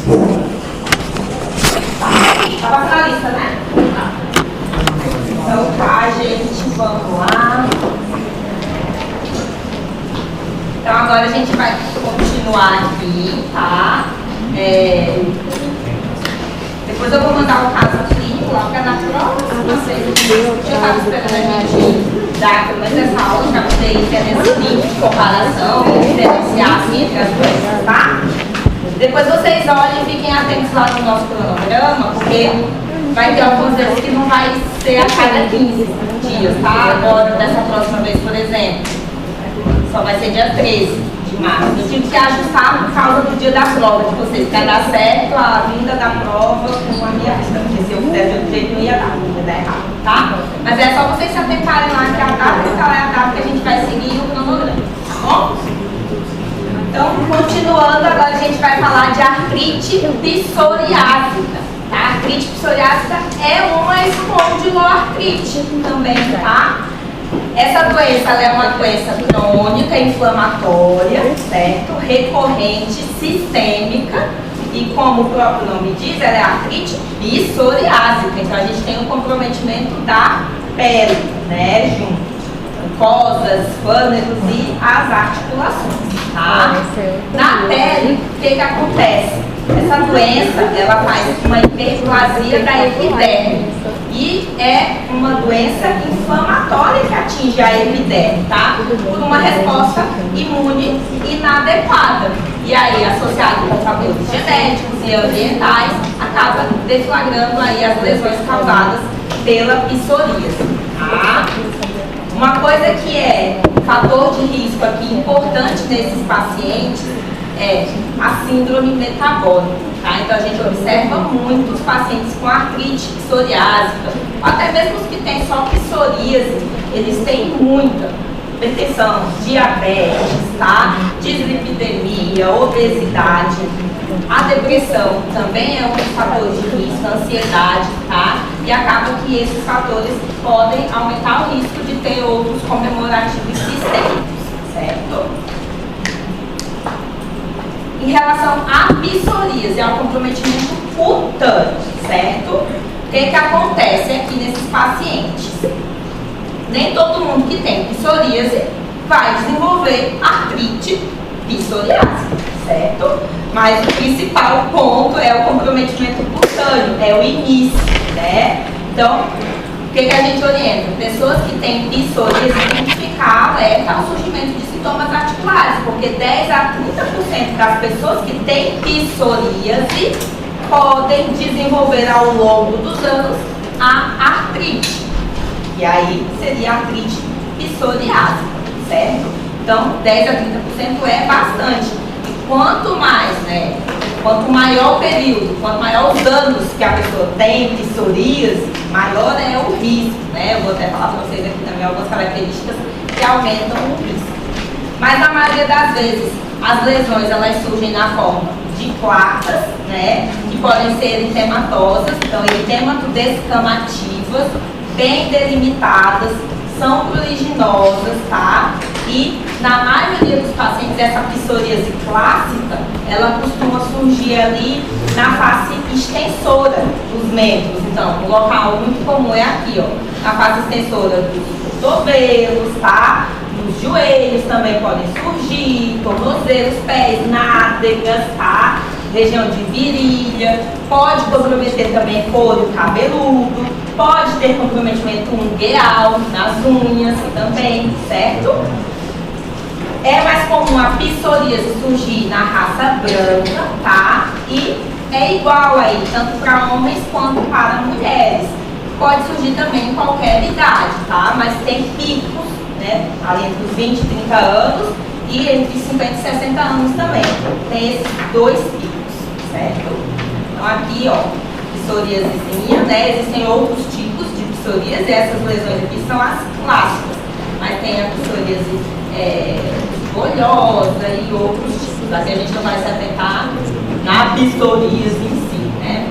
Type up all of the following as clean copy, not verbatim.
Tá passando a lista, né? Então tá, gente, vamos lá. Então agora a gente vai continuar aqui, tá? Depois eu vou mandar o caso clínico lá para na prova. Vocês, eu estava esperando a gente dar pelo menos essa aula para vocês terem esse tipo de comparação, diferenciar assim entre as coisas, tá? Depois vocês olhem e fiquem atentos lá no nosso cronograma, porque vai ter algumas vezes que não vai ser a cada 15 dias, tá? Agora, dessa próxima vez, por exemplo, só vai ser dia 13 de março. Eu tive que ajustar por causa do dia da prova de vocês, para dar certo a vinda da prova com a minha vista, porque se eu fizesse de outro jeito não ia dar errado, tá? Mas é só vocês se atentarem lá que a data que está lá é a data que a gente vai seguir o cronograma, tá bom? Então, continuando, agora a gente vai falar de artrite psoriásica. Tá? A artrite psoriásica é uma espondiloartrite também, tá? Essa doença ela é uma doença crônica, inflamatória, certo? Recorrente, sistêmica e, como o próprio nome diz, ela é artrite psoriásica. Então, a gente tem um comprometimento da pele, né? Junto. Mucosas, fâneros e as articulações, tá? Na pele, o que acontece? Essa doença, ela faz uma hiperplasia da epiderme e é uma doença inflamatória que atinge a epiderme, tá? Por uma resposta imune inadequada. E aí, associado com fatores genéticos e ambientais, acaba deflagrando aí as lesões causadas pela psoríase, tá? Uma coisa que é fator de risco aqui importante nesses pacientes é a síndrome metabólica, tá? Então a gente observa muito os pacientes com artrite psoriásica, até mesmo os que têm só psoríase, eles têm muita hipertensão, diabetes, tá? Dislipidemia, obesidade. A depressão também é um fator de risco, a ansiedade, tá? E acaba que esses fatores podem aumentar o risco de ter outros comemorativos sistêmicos, certo? Em relação à psoríase, ao comprometimento cutâneo, certo? O que acontece aqui nesses pacientes? Nem todo mundo que tem psoríase vai desenvolver artrite psoriásica, certo? Mas o principal ponto é o comprometimento cutâneo, é o início, né? Então, o que a gente orienta? Pessoas que têm psoríase têm que ficar alerta ao surgimento de sintomas articulares, porque 10 a 30% das pessoas que têm psoríase podem desenvolver ao longo dos anos a artrite. E aí seria artrite psoriásica, certo? Então, 10 a 30% é bastante. E quanto mais, né? Quanto maior o período, quanto maior os anos que a pessoa tem psoríase, maior é o risco, né? Eu vou até falar para vocês aqui também algumas características que aumentam o risco. Mas na maioria das vezes, as lesões elas surgem na forma de placas, né? Que podem ser eritematosas, então eritemato-descamativas, bem delimitadas, são pruriginosas, tá? E na maioria dos pacientes, essa psoríase clássica, ela costuma surgir ali na face extensora dos membros. Então, um local muito comum é aqui, ó, na face extensora dos cotovelos, tá? Nos joelhos também podem surgir, tornozelos, pés, nádegas, tá? Região de virilha, pode comprometer também couro cabeludo, pode ter comprometimento ungueal nas unhas também, certo? É mais comum a psoríase surgir na raça branca, tá? E é igual aí, tanto para homens quanto para mulheres. Pode surgir também em qualquer idade, tá? Mas tem picos, né? Ali entre os 20 e 30 anos e entre 50 e 60 anos também. Tem esses dois picos, certo? Então aqui, ó, psoriasezinha, né? Existem outros tipos de psoríase, essas lesões aqui são as clássicas. Mas tem a psoríase folhosa e outros tipos. Assim a gente não vai se atentar na psoríase em si, né?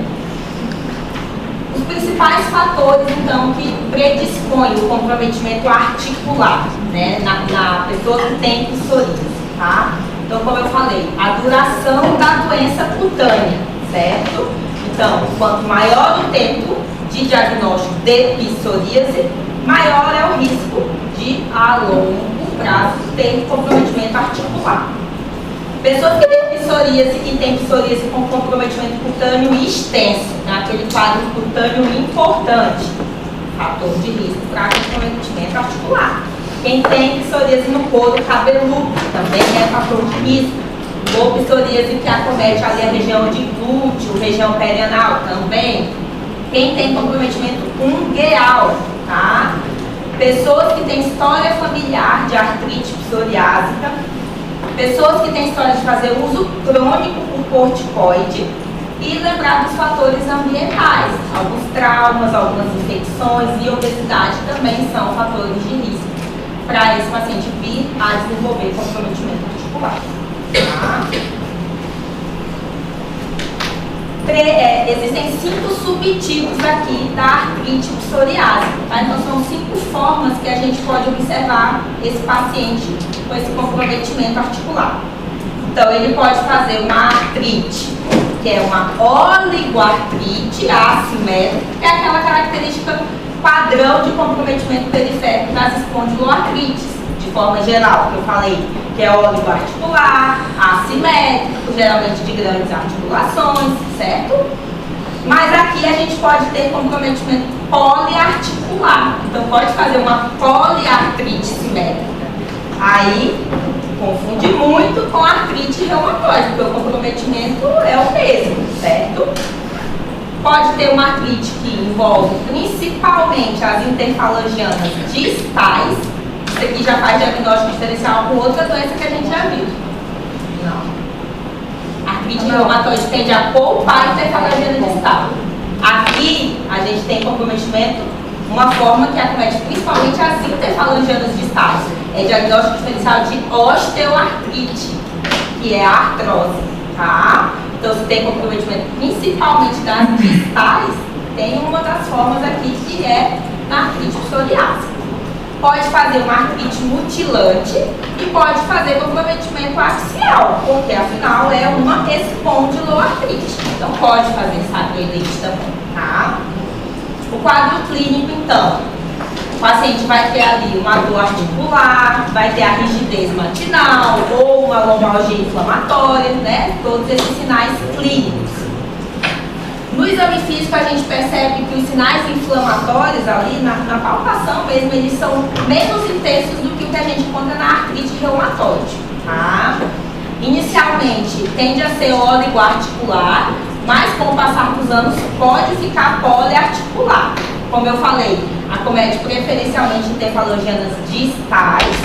Os principais fatores, então, que predispõem o comprometimento articular, né, na pessoa que tem psoríase, tá? Então, como eu falei, a duração da doença cutânea, certo? Então, quanto maior o tempo de diagnóstico de psoríase, maior é o risco de, a longo prazo, ter comprometimento articular. Pessoas que têm psoríase e têm psoríase com comprometimento cutâneo extenso, naquele quadro cutâneo importante, fator de risco para comprometimento articular. Quem tem psoríase no couro cabeludo também é fator de risco. Ou psoríase que acomete ali a região de glúteo, região perianal também. Quem tem comprometimento ungueal, tá? Pessoas que têm história familiar de artrite psoriásica, pessoas que têm história de fazer uso crônico por corticoide e lembrar dos fatores ambientais. Alguns traumas, algumas infecções e obesidade também são fatores de risco para esse paciente vir a desenvolver comprometimento articular. Tá? Existem 5 subtipos aqui da artrite psoriásica, tá? Então são 5 formas que a gente pode observar esse paciente com esse comprometimento articular. Então ele pode fazer uma artrite, que é uma oligoartrite assimétrica, que é aquela característica padrão de comprometimento periférico das espondiloartrites, de forma geral, que eu falei, que é oligoarticular, assimétrico, geralmente de grandes articulações, certo? Mas aqui a gente pode ter comprometimento poliarticular. Então pode fazer uma poliartrite simétrica. Aí confunde muito com artrite reumatoide, porque o comprometimento é o mesmo, certo? Pode ter uma artrite que envolve principalmente as interfalangianas distais. Isso aqui já faz diagnóstico diferencial com outra doença que a gente já viu. Não. Artrite reumatoide tende a poupar a interfalangiana distal. Aqui a gente tem comprometimento, uma forma que acomete principalmente as interfalangianas distais. É diagnóstico diferencial de osteoartrite, que é a artrose, tá? Então, se tem comprometimento principalmente das distais, tem uma das formas aqui que é na artrite psoriásica. Pode fazer uma artrite mutilante e pode fazer comprometimento axial, porque afinal é uma espondiloartrite. Então, pode fazer sarcoidite também, tá? O quadro clínico, então, o paciente vai ter ali uma dor articular, vai ter a rigidez matinal ou uma lombalgia inflamatória, né? Todos esses sinais clínicos. No exame físico a gente percebe que os sinais inflamatórios ali, na palpação mesmo, eles são menos intensos do que o que a gente encontra na artrite reumatoide, tá? Inicialmente tende a ser oligoarticular, mas com o passar dos anos pode ficar poliarticular. Como eu falei, acomete preferencialmente interfalangianas distais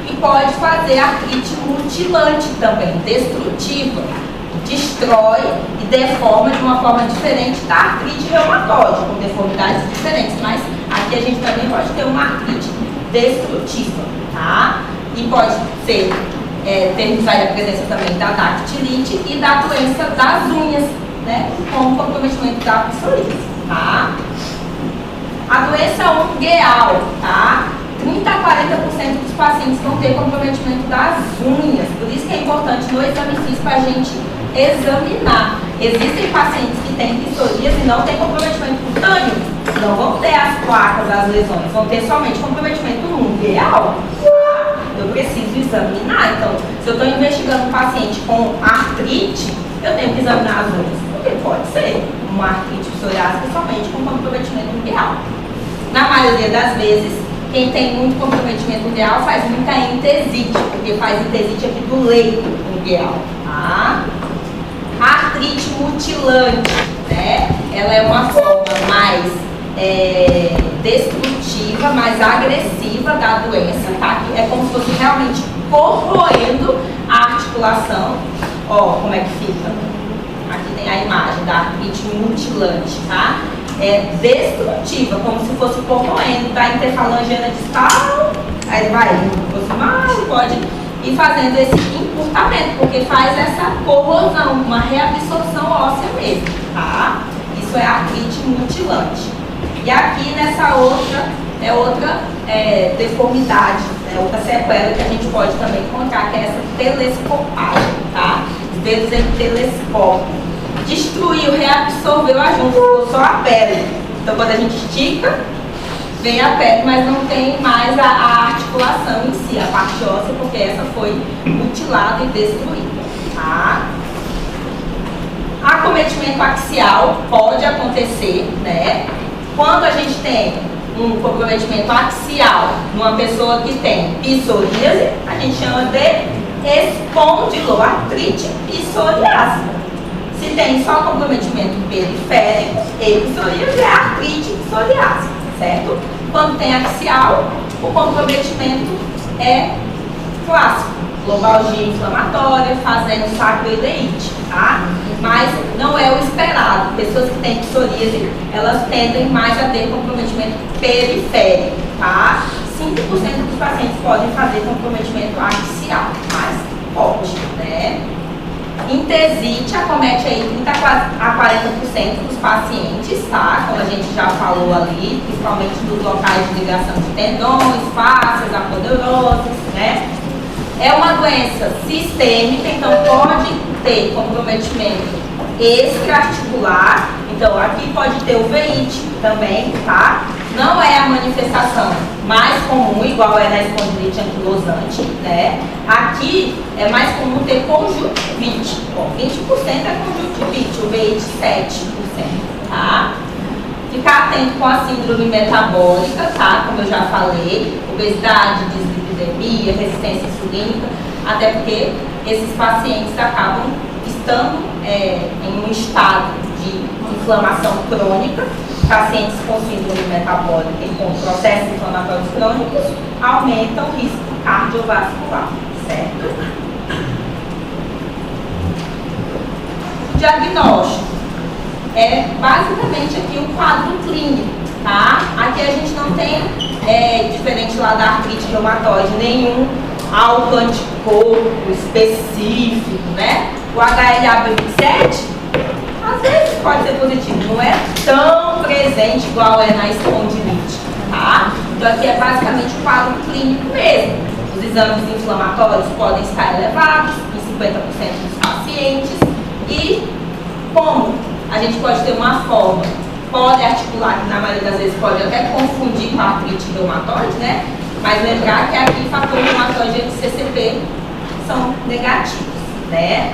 e pode fazer artrite mutilante também, destrutiva. Destrói e deforma de uma forma diferente da artrite reumatoide, com deformidades diferentes, mas aqui a gente também pode ter uma artrite destrutiva, tá? E pode ser, termos aí a presença também da dactilite e da doença das unhas, né? Com o comprometimento da psoríase, tá? A doença ungueal, tá? 30 a 40% dos pacientes vão ter comprometimento das unhas, por isso que é importante no exame físico a gente examinar. Existem pacientes que têm psoríase e não têm comprometimento cutâneo, não vão ter as placas, as lesões, vão ter somente comprometimento ungueal. Eu preciso examinar. Então, se eu estou investigando um paciente com artrite, eu tenho que examinar as unhas, porque pode ser uma artrite psoriásica somente com comprometimento ungueal. Na maioria das vezes, quem tem muito comprometimento ungueal faz muita entesite, porque faz entesite aqui do leito ungueal, tá? A artrite mutilante, né? Ela é uma forma mais destrutiva, mais agressiva da doença, tá? É como se fosse realmente corroendo a articulação. Ó, como é que fica? Aqui tem a imagem da artrite mutilante, tá? É destrutiva, como se fosse corroendo da interfalangiana distal, aí vai aproximar e pode ir fazendo esse encurtamento, porque faz essa corrosão, uma reabsorção óssea mesmo, tá? Isso é artrite mutilante. E aqui nessa outra, outra deformidade, outra sequela que a gente pode também encontrar, que é essa telescopagem, tá? Os dedos em telescópio. destruiu, reabsorveu a junta, ficou só a pele. Então quando a gente estica, vem a pele, mas não tem mais a articulação em si, a parte óssea, porque essa foi mutilada e destruída. Tá? Acometimento axial pode acontecer, né? Quando a gente tem um comprometimento axial numa pessoa que tem psoríase, a gente chama de espondiloartrite psoriásica. Se tem só comprometimento periférico e psoríase, é artrite psoriásica, certo? Quando tem axial, o comprometimento é clássico, lobalgia inflamatória, fazendo sacroileite, tá? Mas não é o esperado. Pessoas que têm psoríase, elas tendem mais a ter comprometimento periférico, tá? 5% dos pacientes podem fazer comprometimento axial, mas pode, né? Intesite acomete aí 30 a 40% dos pacientes, tá? Como a gente já falou ali, principalmente dos locais de ligação de tendões, fáscias, aponeuroses, né? É uma doença sistêmica, então pode ter comprometimento extraarticular, então aqui pode ter uveíte também, tá? Não é a manifestação mais comum, igual é na espondilite anquilosante, né? Aqui é mais comum ter conjuntivite. Bom, 20% é conjuntivite, uveíte 7%, tá? Ficar atento com a síndrome metabólica, tá? Como eu já falei, obesidade, dislipidemia, resistência insulínica, até porque esses pacientes acabam estando em um estado de inflamação crônica. Pacientes com síndrome metabólica e com processos inflamatórios crônicos aumentam o risco cardiovascular, certo? Diagnóstico é basicamente aqui um quadro clínico, tá? Aqui a gente não tem, diferente lá da artrite reumatoide, nenhum autoanticorpo específico, né? O HLA-B27 às vezes pode ser positivo, não é tão presente igual é na espondilite, tá? Então aqui é basicamente o quadro clínico mesmo. Os exames inflamatórios podem estar elevados em 50% dos pacientes e como a gente pode ter uma forma poliarticular, que na maioria das vezes pode até confundir com a artrite reumatoide, né? Mas lembrar que aqui fator reumatoide e CCP são negativos, né?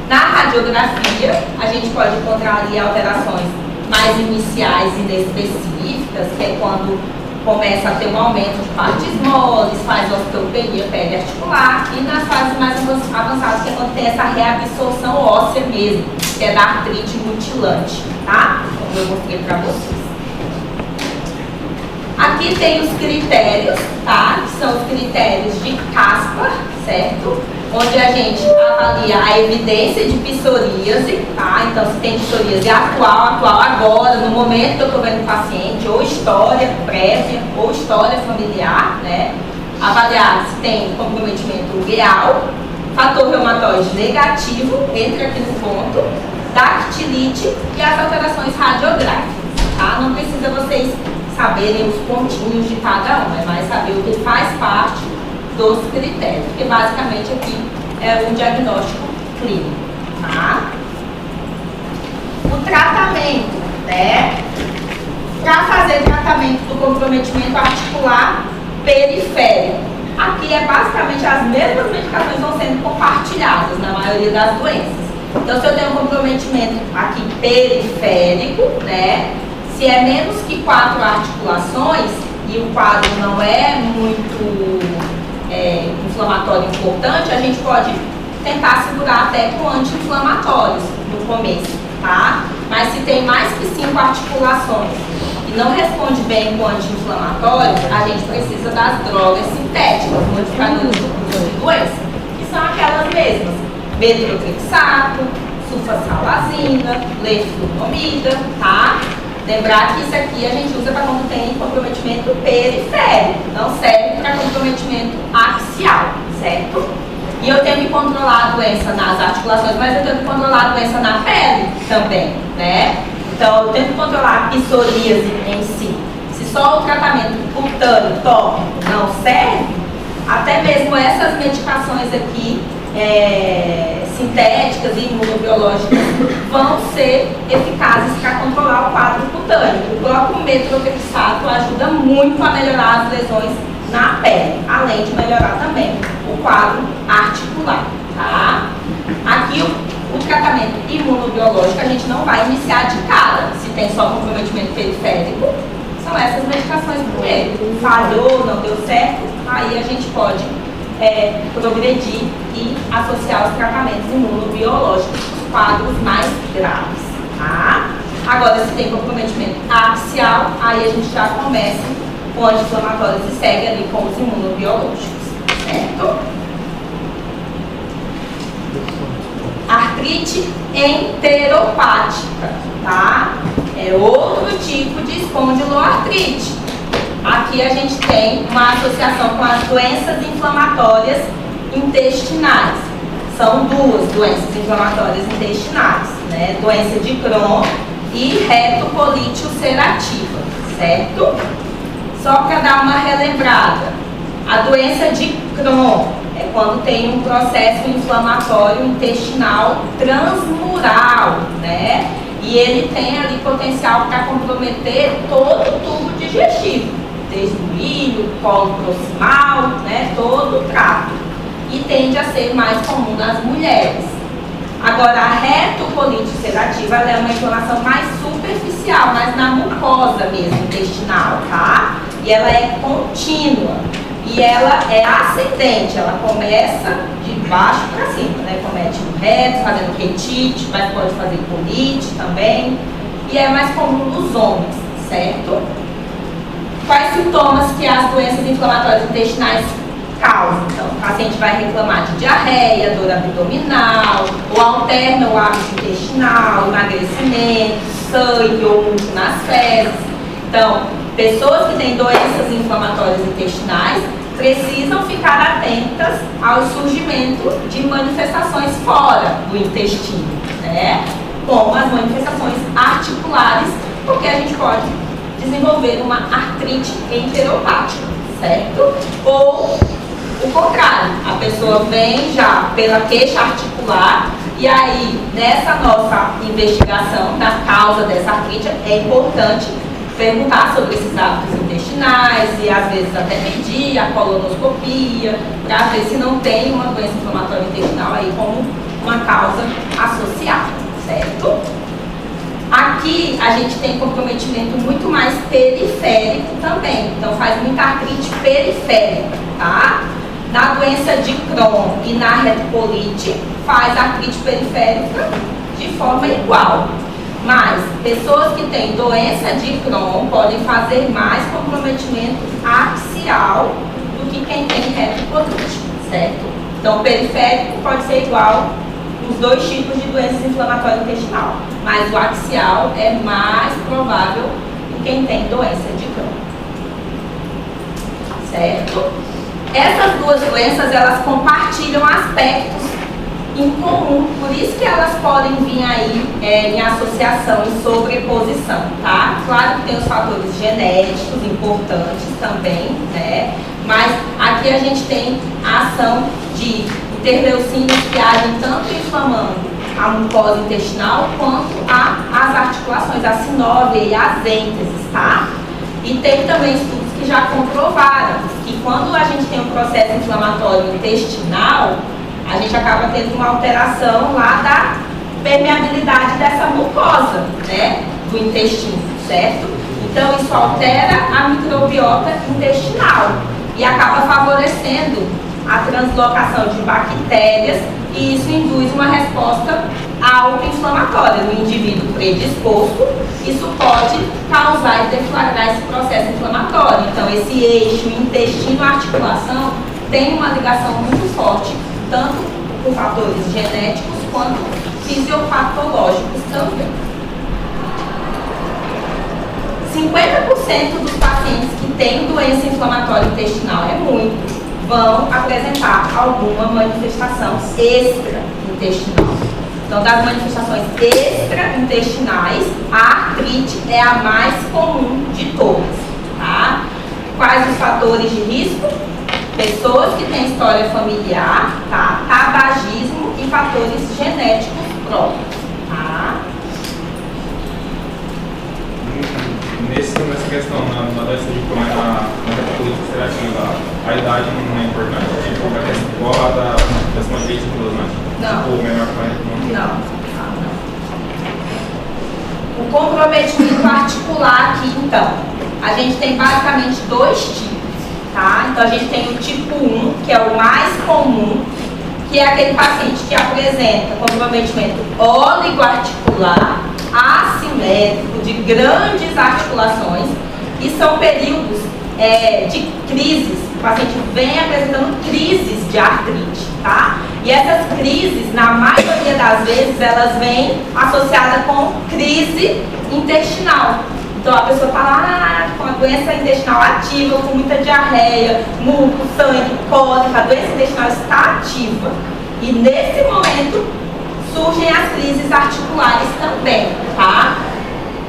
Na radiografia, a gente pode encontrar ali alterações mais iniciais e inespecíficas, que é quando começa a ter um aumento de partes moles, faz osteopenia periarticular, e nas fases mais avançadas, que é quando tem essa reabsorção óssea mesmo, que é da artrite mutilante, tá? Como eu mostrei para vocês. Aqui tem os critérios, tá? Que são os critérios de Caspar, certo? Onde a gente avalia a evidência de psoríase, tá? Então, se tem psoríase atual agora, no momento que eu estou vendo o paciente, ou história prévia, ou história familiar, né? Avaliar se tem comprometimento ureal, fator reumatoide negativo, entra aqui no ponto, dactilite e as alterações radiográficas, tá? Não precisa vocês saberem os pontinhos de cada um, é mais saber o que faz parte dos critérios, porque basicamente aqui é um diagnóstico clínico, tá? O tratamento, né? Para fazer tratamento do comprometimento articular periférico, aqui é basicamente as mesmas medicações vão sendo compartilhadas na maioria das doenças. Então, se eu tenho um comprometimento aqui periférico, né? Se é menos que 4 articulações e o quadro não é muito inflamatório importante, a gente pode tentar segurar até com anti-inflamatórios no começo, tá? Mas se tem mais que 5 articulações e não responde bem com anti-inflamatórios, a gente precisa das drogas sintéticas, modificadoras do curso de doença, que são aquelas mesmas: metotrexato, sulfasalazina, leflunomida, tá? Lembrar que isso aqui a gente usa para quando tem comprometimento periférico, não serve para comprometimento axial, certo? E eu tenho que controlar a doença nas articulações, mas eu tenho que controlar a doença na pele também, né? Então eu tenho que controlar a psoríase em si. Se só o tratamento cutâneo tópico não serve, até mesmo essas medicações aqui sintéticas e imunobiológicas vão ser eficazes para controlar o quadro cutâneo. O próprio metotrexato ajuda muito a melhorar as lesões na pele, além de melhorar também o quadro articular, tá? Aqui o tratamento imunobiológico a gente não vai iniciar de cara, se tem só comprometimento periférico, são essas medicações primeiro. Falhou, não deu certo, aí a gente pode progredir e associar os tratamentos imunobiológicos aos quadros mais graves, tá? Agora, se tem comprometimento axial, aí a gente já começa com anti-inflamatórios e segue ali com os imunobiológicos, certo? Artrite enteropática, tá? É outro tipo de espondiloartrite. Aqui a gente tem uma associação com as doenças inflamatórias intestinais. São duas doenças inflamatórias intestinais, né? Doença de Crohn e retocolite ulcerativa, certo? Só para dar uma relembrada, a doença de Crohn é quando tem um processo inflamatório intestinal transmural, né? E ele tem ali potencial para comprometer todo o tubo digestivo, desde o ilho, colo proximal, né? Todo o trato. E tende a ser mais comum nas mulheres. Agora, a retocolite ulcerativa ela é uma inflamação mais superficial, mais na mucosa mesmo, intestinal, tá? E ela é contínua. E ela é ascendente, ela começa de baixo para cima, né? Comete no reto, fazendo retite, mas pode fazer colite também. E é mais comum nos homens, certo? Quais sintomas que as doenças inflamatórias intestinais causam? Então, o paciente vai reclamar de diarreia, dor abdominal, ou alterna o hábito intestinal, emagrecimento, sangue ou muco nas fezes. Então, pessoas que têm doenças inflamatórias intestinais precisam ficar atentas ao surgimento de manifestações fora do intestino, né? Como as manifestações articulares, porque a gente pode desenvolver uma artrite enteropática, certo? Ou o contrário, a pessoa vem já pela queixa articular e aí, nessa nossa investigação da causa dessa artrite, é importante perguntar sobre esses hábitos intestinais e às vezes até medir a colonoscopia para ver se não tem uma doença inflamatória intestinal aí como uma causa associada, certo? Aqui a gente tem comprometimento muito mais periférico também, então faz muita artrite periférica, tá? Na doença de Crohn e na retocolite faz artrite periférica de forma igual. Mas pessoas que têm doença de Crohn podem fazer mais comprometimento axial do que quem tem retocolite, certo? Então, periférico pode ser igual os dois tipos de doenças inflamatórias intestinal, mas o axial é mais provável em quem tem doença de Crohn, certo? Essas duas doenças, elas compartilham aspectos em comum, por isso que elas podem vir aí em associação, em sobreposição, tá? Claro que tem os fatores genéticos importantes também, né? Mas aqui a gente tem a ação de interleucinas que agem tanto inflamando a mucosa intestinal quanto as articulações, a sinovia e as ênteses, tá? E tem também estudos que já comprovaram que quando a gente tem um processo inflamatório intestinal, a gente acaba tendo uma alteração lá da permeabilidade dessa mucosa, né, do intestino, certo? Então isso altera a microbiota intestinal e acaba favorecendo a translocação de bactérias e isso induz uma resposta autoinflamatória no indivíduo predisposto. Isso pode causar e deflagrar esse processo inflamatório. Então esse eixo intestino-articulação tem uma ligação muito forte, tanto por fatores genéticos quanto fisiopatológicos também. 50% dos pacientes que têm doença inflamatória intestinal, é muito, vão apresentar alguma manifestação extra-intestinal. Então, das manifestações extra-intestinais, a artrite é a mais comum de todas, tá? Quais os fatores de risco? pessoas que têm história familiar, tá? Tabagismo e fatores genéticos próprios, tá? Nessa questão, na doença de Crohn, na política ulcerativa, a idade não é importante, tipo, igual a das mangueiras inclusões. Não. Ou menor que 40 Não. O comprometimento articular aqui, então, a gente tem basicamente dois tipos, tá? Então, a gente tem o tipo 1, que é o mais comum, que é aquele paciente que apresenta comprometimento oligoarticular, assimétrico, de grandes articulações, e são períodos de crises. O paciente vem apresentando crises de artrite, tá? E essas crises, na maioria das vezes, elas vêm associadas com crise intestinal. Então a pessoa está lá com a doença intestinal ativa, com muita diarreia, muco, sangue, cólica, a doença intestinal está ativa. E nesse momento surgem as crises articulares também, tá?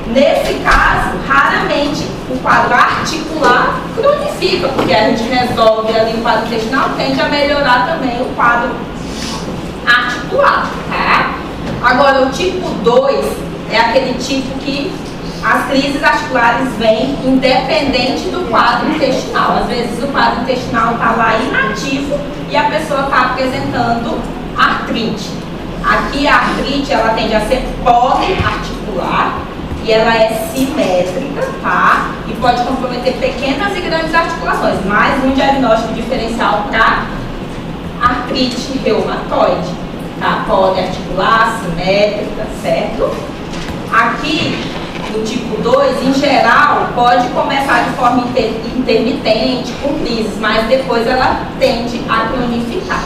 Nesse caso, raramente o quadro articular cronifica, porque a gente resolve ali o quadro intestinal, tende a melhorar também o quadro articular, tá? Agora, o tipo 2 é aquele tipo que as crises articulares vêm independente do quadro intestinal. Às vezes o quadro intestinal está lá inativo e a pessoa está apresentando artrite. Aqui a artrite, ela tende a ser poliarticular e ela é simétrica, tá? E pode comprometer pequenas e grandes articulações. Mais um diagnóstico diferencial para artrite reumatoide, tá? Poliarticular, simétrica, certo? Aqui, no tipo 2, em geral, pode começar de forma intermitente, com crises, mas depois ela tende a cronificar.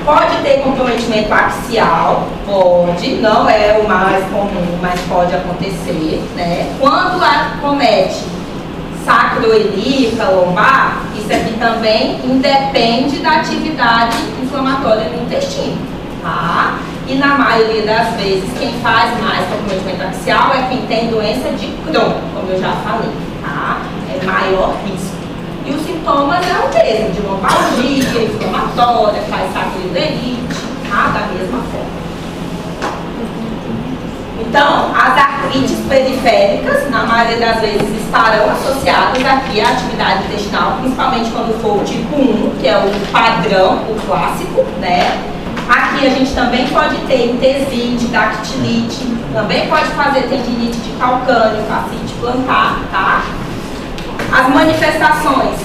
Pode ter comprometimento axial, pode, não é o mais comum, mas pode acontecer, né? Quando acomete sacroiliaca, lombar, isso aqui também independe da atividade inflamatória no intestino, tá? E na maioria das vezes, quem faz mais comprometimento axial é quem tem doença de Crohn, como eu já falei, tá? É maior risco. E os sintomas é o mesmo, de lombalgia, inflamatória, faz sacroileite, tá? Da mesma forma. Então, as artrites periféricas, na maioria das vezes, estarão associadas aqui à atividade intestinal, principalmente quando for o tipo 1, que é o padrão, o clássico, né? Aqui a gente também pode ter entesite, dactilite, também pode fazer tendinite de calcâneo, fascite plantar, tá? As manifestações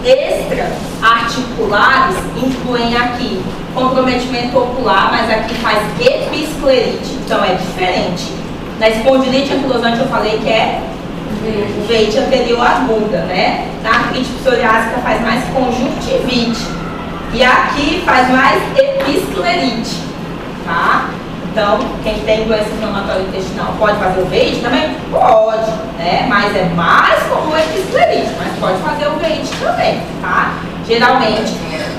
extra-articulares incluem aqui comprometimento ocular, mas aqui faz episclerite, então é diferente. Na espondilite anquilosante eu falei que é o veite anterior aguda, né? Na artrite psoriásica faz mais conjuntivite. E aqui faz mais episclerite, tá? Então, quem tem doença inflamatória intestinal pode fazer o veite também? Pode, né? Mas é mais comum a episclerite, mas pode fazer o veite também, tá? Geralmente,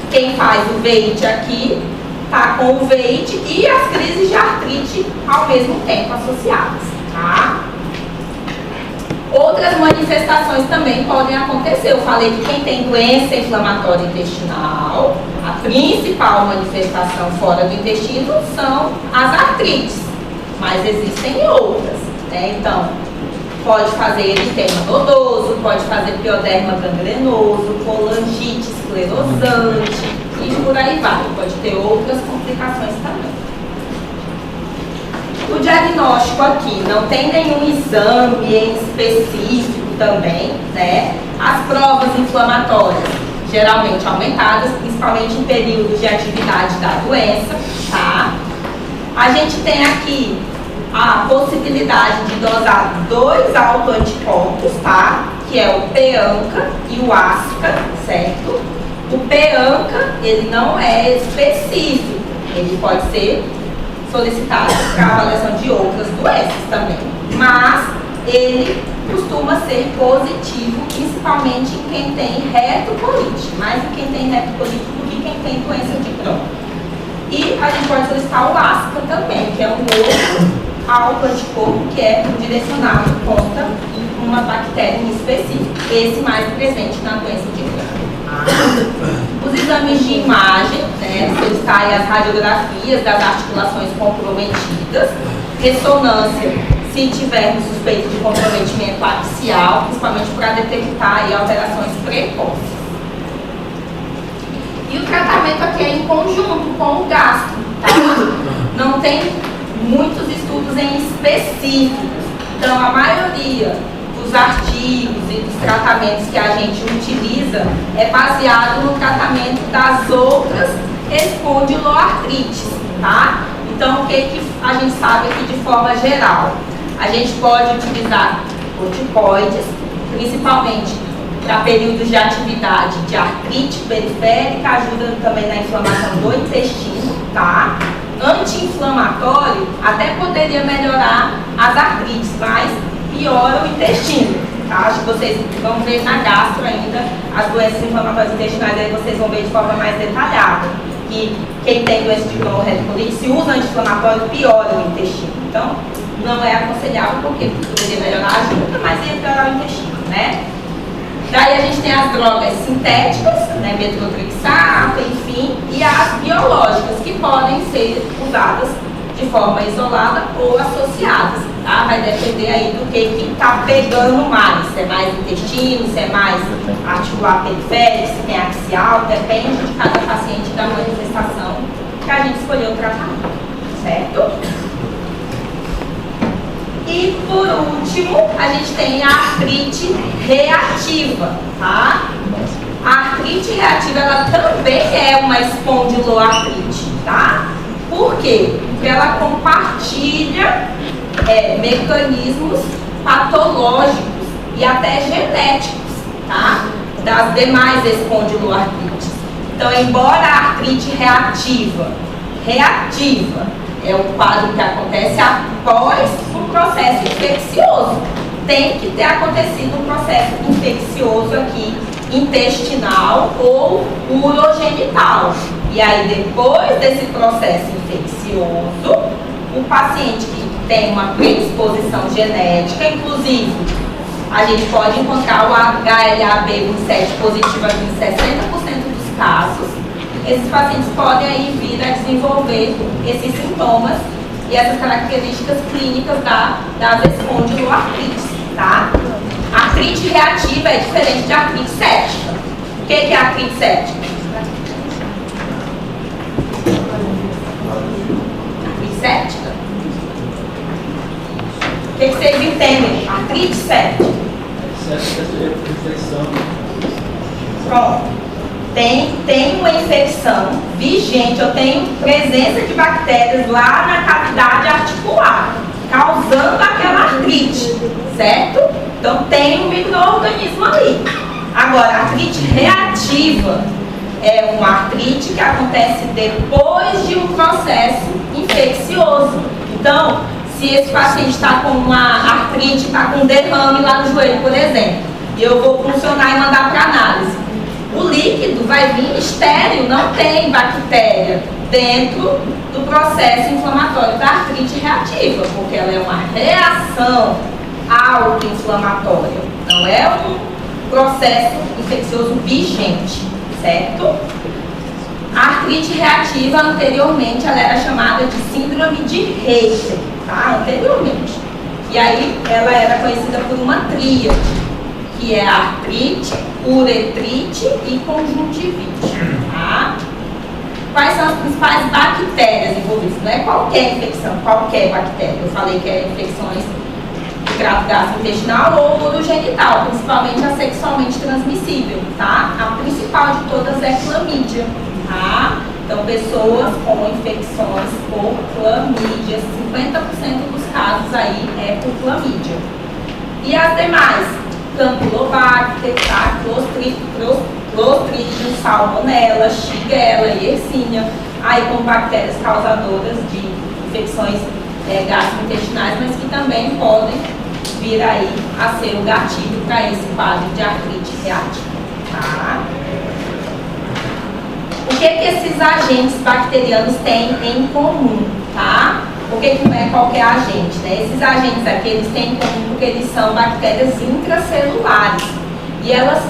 quem faz o veite aqui, tá com o veite e as crises de artrite ao mesmo tempo associadas, tá? Outras manifestações também podem acontecer. Eu falei que quem tem doença inflamatória intestinal, a principal manifestação fora do intestino são as artrites, mas existem outras, né? Então, pode fazer eritema nodoso, pode fazer pioderma gangrenoso, colangite esclerosante e por aí vai. Pode ter outras complicações também. O diagnóstico aqui não tem nenhum exame em específico também, né? As provas inflamatórias, geralmente aumentadas, principalmente em períodos de atividade da doença, tá? A gente tem aqui a possibilidade de dosar 2 autoanticorpos, tá? Que é o PANCA e o ASCA, certo? O PANCA, ele não é específico, ele pode ser solicitado para avaliação de outras doenças também, mas ele costuma ser positivo, principalmente em quem tem retocolite, mais em quem tem retocolite do que quem tem doença de Crohn. E a gente pode solicitar o ASCA também, que é um outro autoanticorpo que é direcionado contra uma bactéria em específico, esse mais presente na doença de Crohn. Os exames de imagem, né, solicitar as radiografias das articulações comprometidas, ressonância, se tivermos suspeito de comprometimento axial, principalmente para detectar aí alterações precoces. E o tratamento aqui é em conjunto com o gastro, tá? Não tem muitos estudos em específicos, então a maioria dos artigos e dos tratamentos que a gente utiliza é baseado no tratamento das outras espondiloartrites, tá? Então, o que a gente sabe aqui de forma geral? A gente pode utilizar corticoides, principalmente para períodos de atividade de artrite periférica, ajuda também na inflamação do intestino, tá? Anti-inflamatório até poderia melhorar as artrites, mas piora o intestino, tá? Acho que vocês vão ver na gastro ainda as doenças inflamatórias intestinais, aí vocês vão ver de forma mais detalhada. Que quem tem doença de glomerulite, se usa anti-inflamatório, piora o intestino. Então, não é aconselhável porque poderia melhorar a junta, mas ia piorar o intestino, né? Daí a gente tem as drogas sintéticas, né, metotrexato, enfim, e as biológicas, que podem ser usadas de forma isolada ou associadas, tá? Vai depender aí do que está pegando mais, se é mais intestino, se é mais articular periférico, se tem axial, depende de cada paciente da manifestação que a gente escolheu o tratamento, certo? E por último, a gente tem a artrite reativa, tá? A artrite reativa, ela também é uma espondiloartrite, tá? Por quê? Porque ela compartilha mecanismos patológicos e até genéticos, tá? Das demais espondiloartrites. Então, embora a artrite reativa é um quadro que acontece após um processo infeccioso. Tem que ter acontecido um processo infeccioso aqui, intestinal ou urogenital. E aí, depois desse processo infeccioso, o paciente que tem uma predisposição genética, inclusive, a gente pode encontrar o HLA-B27 positivo aqui em 60% dos casos. Esses pacientes podem aí vir a desenvolver esses sintomas e essas características clínicas das espondiloartrites, tá? A artrite reativa é diferente de artrite séptica. O que é artrite séptica? Artrite séptica? O que vocês entendem? Artrite séptica. Séptica seria infecção. Pronto. Tem uma infecção vigente, eu tenho presença de bactérias lá na cavidade articular, causando aquela artrite, certo? Então tem um micro-organismo ali. Agora, a artrite reativa é uma artrite que acontece depois de um processo infeccioso. Então, se esse paciente está com uma artrite, está com um derrame lá no joelho, por exemplo, e eu vou funcionar e mandar para análise, o líquido vai vir estéril, não tem bactéria dentro do processo inflamatório da artrite reativa, porque ela é uma reação autoinflamatória, não é um processo infeccioso vigente, certo? A artrite reativa, anteriormente, ela era chamada de síndrome de Reicher, tá? Anteriormente. E aí, ela era conhecida por uma tríade, que é a artrite, uretrite e conjuntivite, tá? Quais são as principais bactérias envolvidas? Não é qualquer infecção, qualquer bactéria. Eu falei que é infecções de trato gastrointestinal ou urogenital, principalmente a sexualmente transmissível, tá? A principal de todas é clamídia, tá? Então, pessoas com infecções por clamídia, 50% dos casos aí é por clamídia. E as demais? Campylobacter, tá? Clostridium, Salmonella, Shigella e Yersinia, aí com bactérias causadoras de infecções gastrointestinais, mas que também podem vir aí a ser o gatilho para esse quadro de artrite reativa, tá? O que esses agentes bacterianos têm em comum, tá? Por que não é qualquer agente, né? Esses agentes aqui, eles têm em comum porque eles são bactérias intracelulares. E elas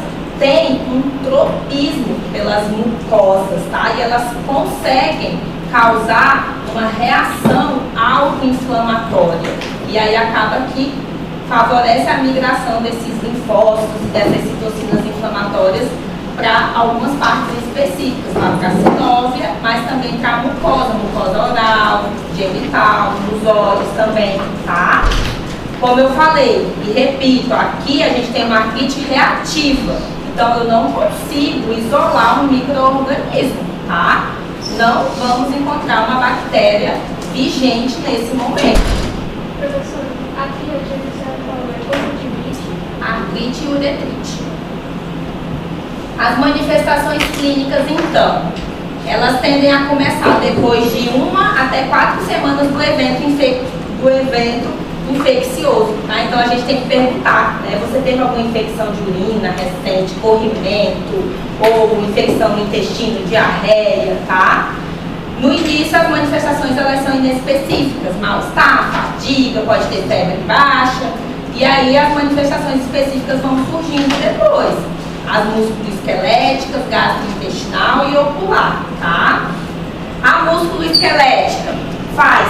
têm um tropismo pelas mucosas, tá? E elas conseguem causar uma reação autoinflamatória. E aí acaba que favorece a migração desses linfócitos e dessas citocinas inflamatórias para algumas partes específicas, para a sinóvia, mas também para a mucosa oral, genital, nos olhos também, tá? Como eu falei, e repito, aqui a gente tem uma artrite reativa, então eu não consigo isolar um micro-organismo, tá? Não vamos encontrar uma bactéria vigente nesse momento. Professor, aqui a gente falou é conjuntivite. Artrite e uretrite. As manifestações clínicas, então, elas tendem a começar depois de 1 até 4 semanas do evento infeccioso, tá? Então a gente tem que perguntar, né? Você teve alguma infecção de urina recente, corrimento, ou infecção no intestino, diarreia, tá? No início as manifestações elas são inespecíficas, mal-estar, fadiga, pode ter febre baixa, e aí as manifestações específicas vão surgindo depois. As músculo-esqueléticas, gastrointestinal e ocular, tá? A músculo-esquelética faz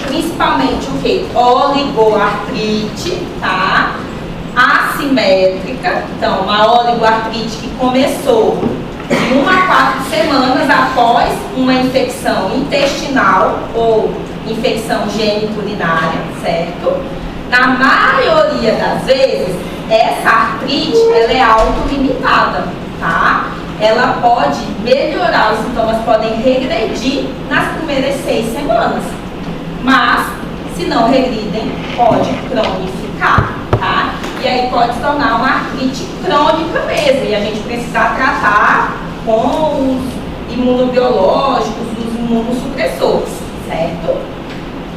principalmente o que? Oligoartrite, tá? Assimétrica, então uma oligoartrite que começou de 1 a 4 semanas após uma infecção intestinal ou infecção geniturinária, certo? Na maioria das vezes, essa artrite ela é autolimitada, tá? Ela pode melhorar, os sintomas podem regredir nas primeiras 6 semanas. Mas, se não regridem, pode cronificar, tá? E aí pode se tornar uma artrite crônica mesmo. E a gente precisa tratar com os imunobiológicos, os imunossupressores, certo?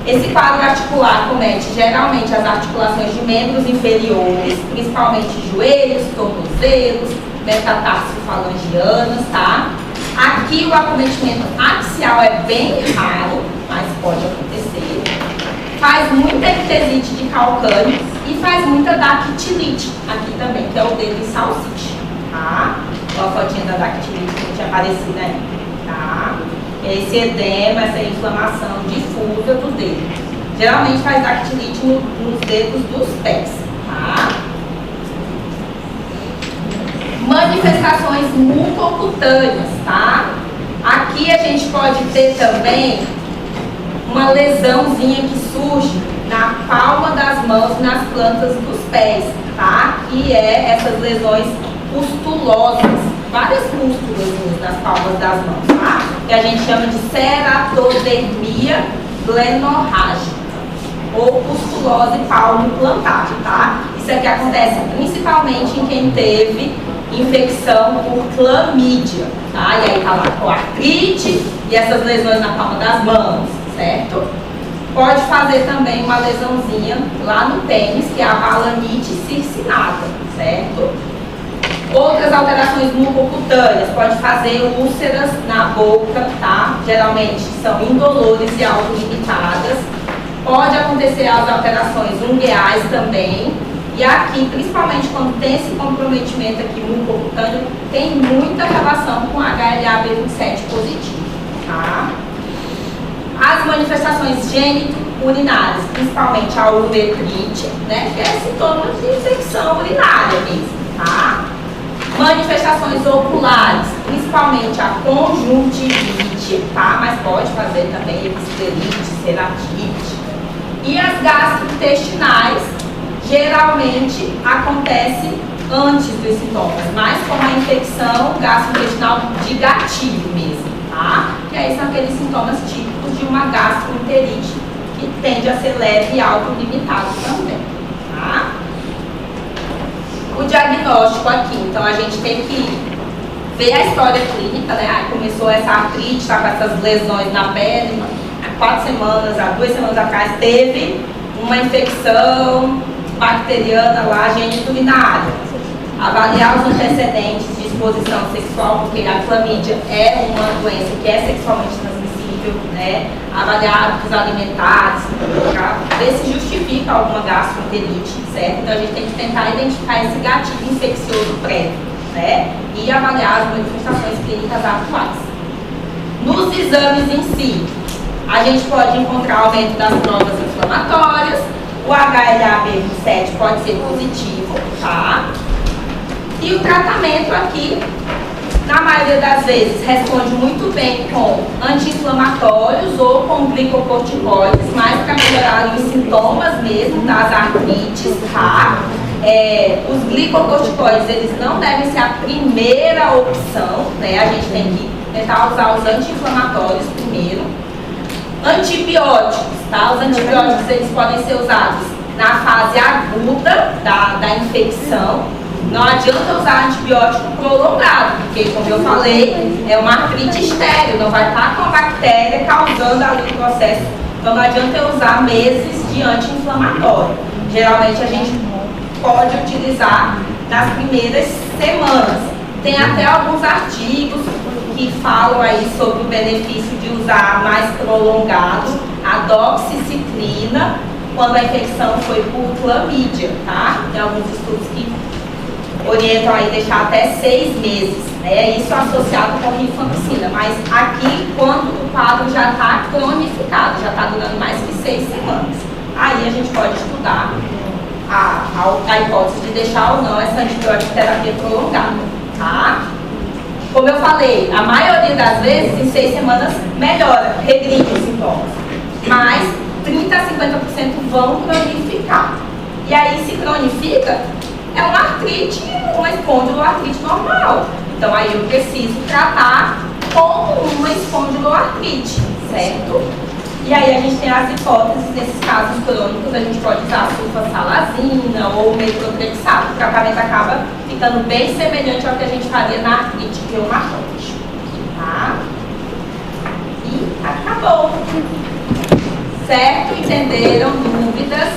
Esse quadro articular comete geralmente as articulações de membros inferiores, principalmente joelhos, tornozelos, metatarsofalangianas, tá? Aqui o acometimento axial é bem raro, mas pode acontecer. Faz muita ectesite de calcâneo e faz muita dactilite aqui também, que é o dedo em salsicha, tá? Olha a fotinha da dactilite que tinha aparecido aí, tá? Esse edema, essa inflamação difusa do dedo. Geralmente faz dactilite nos dedos dos pés, tá? Manifestações mucocutâneas, tá? Aqui a gente pode ter também uma lesãozinha que surge na palma das mãos e nas plantas dos pés, tá? Que é essas lesões pustulosas, várias pústulas nas palmas das mãos, tá? Que a gente chama de ceratodermia glenorrágica ou pustulose palmo-plantar, tá? Isso aqui acontece principalmente em quem teve infecção por clamídia, tá? E aí tá lá com artrite e essas lesões na palma das mãos, certo? Pode fazer também uma lesãozinha lá no pênis, que é a balanite circinata, certo? Outras alterações mucocutâneas, pode fazer úlceras na boca, tá? Geralmente são indolores e autolimitadas. Pode acontecer as alterações ungueais também. E aqui, principalmente quando tem esse comprometimento aqui mucocutâneo, tem muita relação com HLA-B27 positivo, tá? As manifestações genito-urinárias, principalmente a uretrite, né? Que é sintoma de infecção urinária mesmo, tá? Manifestações oculares, principalmente a conjuntivite, tá? Mas pode fazer também episclerite, ceratite. E as gastrointestinais, geralmente acontece antes dos sintomas, mas com a infecção gastrointestinal de gatilho mesmo, tá? Que aí são aqueles sintomas típicos de uma gastroenterite, que tende a ser leve e autolimitado também, tá? O diagnóstico aqui, então a gente tem que ver a história clínica, né? Aí começou essa artrite, tá com essas lesões na pele, há 4 semanas, há 2 semanas atrás teve uma infecção bacteriana lá, geniturinária. Avaliar os antecedentes de exposição sexual, porque a clamídia é uma doença que é sexualmente transmissível, né? Avaliar hábitos alimentares, para ver se justifica alguma gastroenterite, certo? Então a gente tem que tentar identificar esse gatilho infeccioso prévio, né? E avaliar as manifestações clínicas atuais. Nos exames em si, a gente pode encontrar aumento das provas inflamatórias, o HLA-B27 pode ser positivo, tá? E o tratamento aqui, na maioria das vezes, responde muito bem com anti-inflamatórios ou com glicocorticoides, mais para melhorar os sintomas mesmo das artrites, tá? Os glicocorticoides, eles não devem ser a primeira opção, né? A gente tem que tentar usar os anti-inflamatórios primeiro. Antibióticos, tá? Os antibióticos, eles podem ser usados na fase aguda da infecção. Não adianta usar antibiótico prolongado, porque, como eu falei, é uma artrite estéril, não vai estar com a bactéria causando ali o processo. Então, não adianta eu usar meses de anti-inflamatório. Geralmente, a gente pode utilizar nas primeiras semanas. Tem até alguns artigos que falam aí sobre o benefício de usar mais prolongado a doxiciclina quando a infecção foi por clamídia, tá? Tem alguns estudos que orientam aí deixar até 6 meses, né? Isso associado com rifampicina, mas aqui quando o quadro já está cronificado, já está durando mais que 6 semanas, aí a gente pode estudar a hipótese de deixar ou não essa antibiótico terapia prolongada, tá? Como eu falei, a maioria das vezes, em 6 semanas, melhora, regride os sintomas. Mas 30 a 50% vão cronificar. E aí, se cronifica, é uma artrite, uma espondiloartrite normal. Então, aí eu preciso tratar como uma espondiloartrite, certo? E aí a gente tem as hipóteses, nesses casos crônicos, a gente pode usar sulfasalazina ou metotrexato. O tratamento acaba ficando bem semelhante ao que a gente faria na artrite reumatoide. Tá? E acabou. Certo? Entenderam? Dúvidas?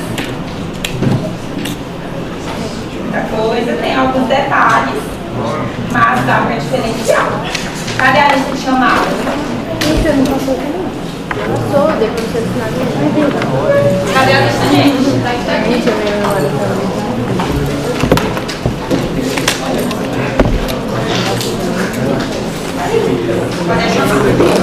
Outra coisa, tem alguns detalhes, mas dá para diferenciar. Cadê a lista de chamada? Você não passou também? Passou, depois você finalizou. Cadê a lista, gente? Tá aqui. Deixa eu ver agora também. Pode chamar.